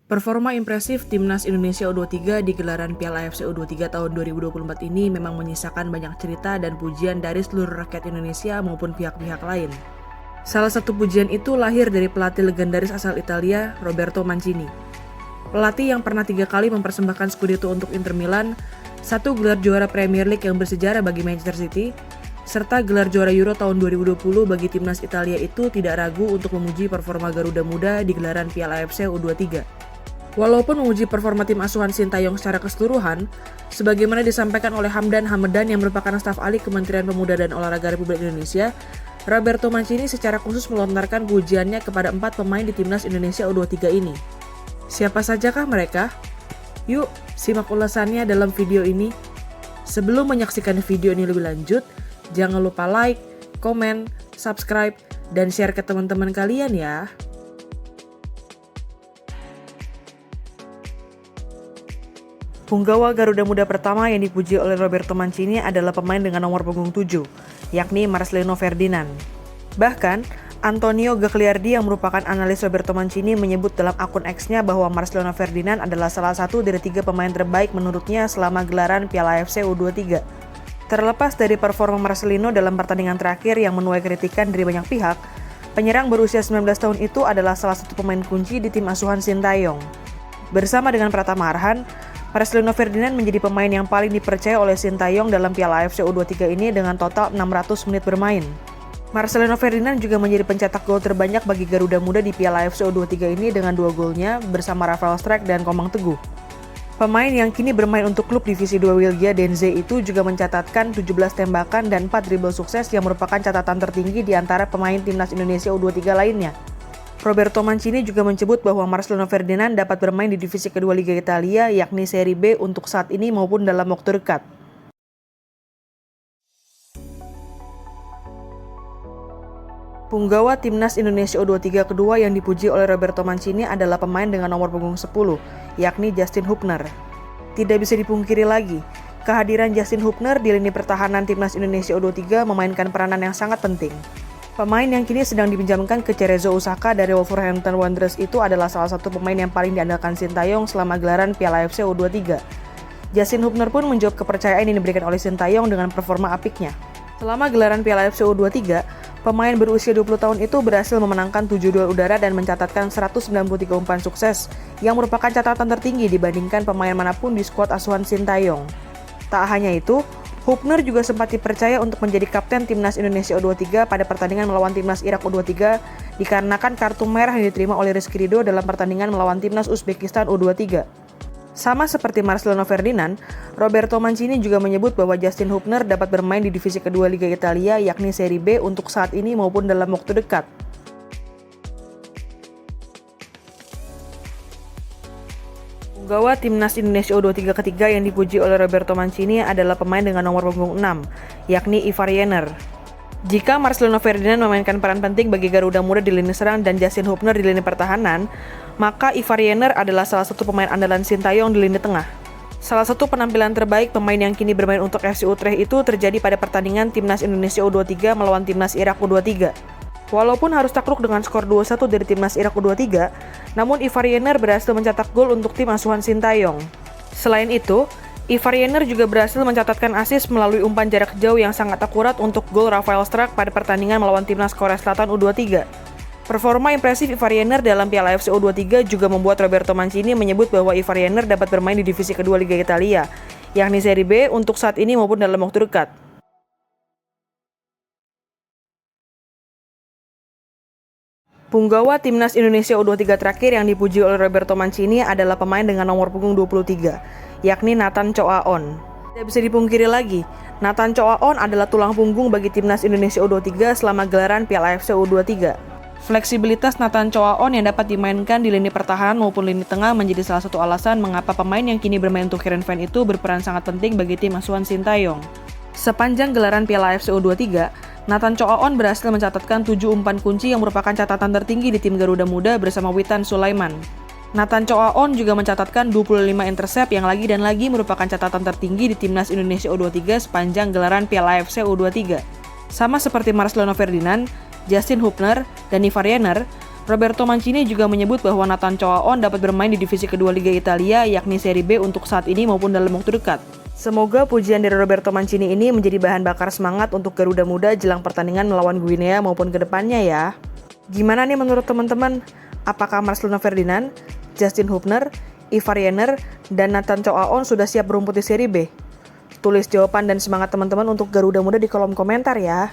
Performa impresif Timnas Indonesia U23 di gelaran Piala AFC U23 tahun 2024 ini memang menyisakan banyak cerita dan pujian dari seluruh rakyat Indonesia maupun pihak-pihak lain. Salah satu pujian itu lahir dari pelatih legendaris asal Italia, Roberto Mancini. Pelatih yang pernah 3 kali mempersembahkan Scudetto untuk Inter Milan, 1 gelar juara Premier League yang bersejarah bagi Manchester City, serta gelar juara Euro tahun 2020 bagi Timnas Italia itu tidak ragu untuk memuji performa Garuda Muda di gelaran Piala AFC U23. Walaupun memuji performa tim asuhan Sintayong secara keseluruhan, sebagaimana disampaikan oleh Hamdan Hamedan yang merupakan staf ahli Kementerian Pemuda dan Olahraga Republik Indonesia, Roberto Mancini secara khusus melontarkan pujiannya kepada 4 pemain di Timnas Indonesia U23 ini. Siapa sajakah mereka? Yuk, simak ulasannya dalam video ini. Sebelum menyaksikan video ini lebih lanjut, jangan lupa like, komen, subscribe, dan share ke teman-teman kalian ya. Punggawa Garuda Muda pertama yang dipuji oleh Roberto Mancini adalah pemain dengan nomor punggung 7, yakni Marcelino Ferdinand. Bahkan, Antonio Gagliardi yang merupakan analis Roberto Mancini menyebut dalam akun X-nya bahwa Marcelino Ferdinand adalah salah satu dari 3 pemain terbaik menurutnya selama gelaran Piala AFC U23. Terlepas dari performa Marcelino dalam pertandingan terakhir yang menuai kritikan dari banyak pihak, penyerang berusia 19 tahun itu adalah salah satu pemain kunci di tim asuhan Sintayong. Bersama dengan Pratama Arhan, Marcelino Ferdinand menjadi pemain yang paling dipercaya oleh Sintayong dalam Piala AFC U23 ini dengan total 600 menit bermain. Marcelino Ferdinand juga menjadi pencetak gol terbanyak bagi Garuda Muda di Piala AFC U23 ini dengan 2 golnya bersama Rafael Strijk dan Komang Teguh. Pemain yang kini bermain untuk klub Divisi 2 Wilgia Denze itu juga mencatatkan 17 tembakan dan 4 dribble sukses yang merupakan catatan tertinggi di antara pemain Timnas Indonesia U23 lainnya. Roberto Mancini juga menyebut bahwa Marcelino Ferdinand dapat bermain di divisi kedua Liga Italia yakni Serie B untuk saat ini maupun dalam waktu dekat. Punggawa Timnas Indonesia U23 kedua yang dipuji oleh Roberto Mancini adalah pemain dengan nomor punggung 10, yakni Justin Hubner. Tidak bisa dipungkiri lagi, kehadiran Justin Hubner di lini pertahanan Timnas Indonesia U23 memainkan peranan yang sangat penting. Pemain yang kini sedang dipinjamkan ke Cerezo Osaka dari Wolverhampton Wanderers itu adalah salah satu pemain yang paling diandalkan Sintayong selama gelaran Piala AFC U23. Justin Hubner pun menjawab kepercayaan yang diberikan oleh Sintayong dengan performa apiknya. Selama gelaran Piala AFC U23, pemain berusia 20 tahun itu berhasil memenangkan 7 duel udara dan mencatatkan 193 umpan sukses, yang merupakan catatan tertinggi dibandingkan pemain manapun di skuad asuhan Sintayong. Tak hanya itu, Hubner juga sempat dipercaya untuk menjadi kapten Timnas Indonesia U23 pada pertandingan melawan Timnas Irak U23 dikarenakan kartu merah yang diterima oleh Rizky Ridho dalam pertandingan melawan Timnas Uzbekistan U23. Sama seperti Marcelino Ferdinand, Roberto Mancini juga menyebut bahwa Justin Hubner dapat bermain di divisi kedua Liga Italia yakni Serie B untuk saat ini maupun dalam waktu dekat. Punggawa Timnas Indonesia U23 ketiga yang dipuji oleh Roberto Mancini adalah pemain dengan nomor punggung 6, yakni Ivar Jenner. Jika Marcelino Ferdinand memainkan peran penting bagi Garuda Muda di lini serang dan Justin Hubner di lini pertahanan, maka Ivar Jenner adalah salah satu pemain andalan Sintayong di lini tengah. Salah satu penampilan terbaik pemain yang kini bermain untuk FC Utrecht itu terjadi pada pertandingan Timnas Indonesia U23 melawan Timnas Irak U23. Walaupun harus takluk dengan skor 2-1 dari Timnas Irak U23, namun Ivar Jenner berhasil mencetak gol untuk tim asuhan Sintayong. Selain itu, Ivar Jenner juga berhasil mencatatkan assist melalui umpan jarak jauh yang sangat akurat untuk gol Rafael Strijk pada pertandingan melawan Timnas Korea Selatan U23. Performa impresif Ivar Jenner dalam Piala AFC U23 juga membuat Roberto Mancini menyebut bahwa Ivar Jenner dapat bermain di divisi kedua Liga Italia, yakni Serie B untuk saat ini maupun dalam waktu dekat. Punggawa Timnas Indonesia U23 terakhir yang dipuji oleh Roberto Mancini adalah pemain dengan nomor punggung 23, yakni Nathan Choaon. Tidak bisa dipungkiri lagi, Nathan Choaon adalah tulang punggung bagi Timnas Indonesia U23 selama gelaran Piala AFC U23. Fleksibilitas Nathan Choaon yang dapat dimainkan di lini pertahanan maupun lini tengah menjadi salah satu alasan mengapa pemain yang kini bermain untuk Heerenveen itu berperan sangat penting bagi tim asuhan Sintayong. Sepanjang gelaran Piala AFC U23, Nathan Choaon berhasil mencatatkan 7 umpan kunci yang merupakan catatan tertinggi di tim Garuda Muda bersama Witan Sulaiman. Nathan Choaon juga mencatatkan 25 intercept yang lagi dan lagi merupakan catatan tertinggi di Timnas Indonesia U23 sepanjang gelaran Piala AFC U23. Sama seperti Marcelino Ferdinand, Justin Hubner, dan Ivar Jenner, Roberto Mancini juga menyebut bahwa Nathan Choaon dapat bermain di divisi kedua Liga Italia, yakni Serie B untuk saat ini maupun dalam waktu dekat. Semoga pujian dari Roberto Mancini ini menjadi bahan bakar semangat untuk Garuda Muda jelang pertandingan melawan Guinea maupun ke depannya ya. Gimana nih menurut teman-teman? Apakah Marcelino Ferdinand, Justin Hubner, Ivar Jenner, dan Nathan Choaon sudah siap berumput di Serie B? Tulis jawaban dan semangat teman-teman untuk Garuda Muda di kolom komentar ya.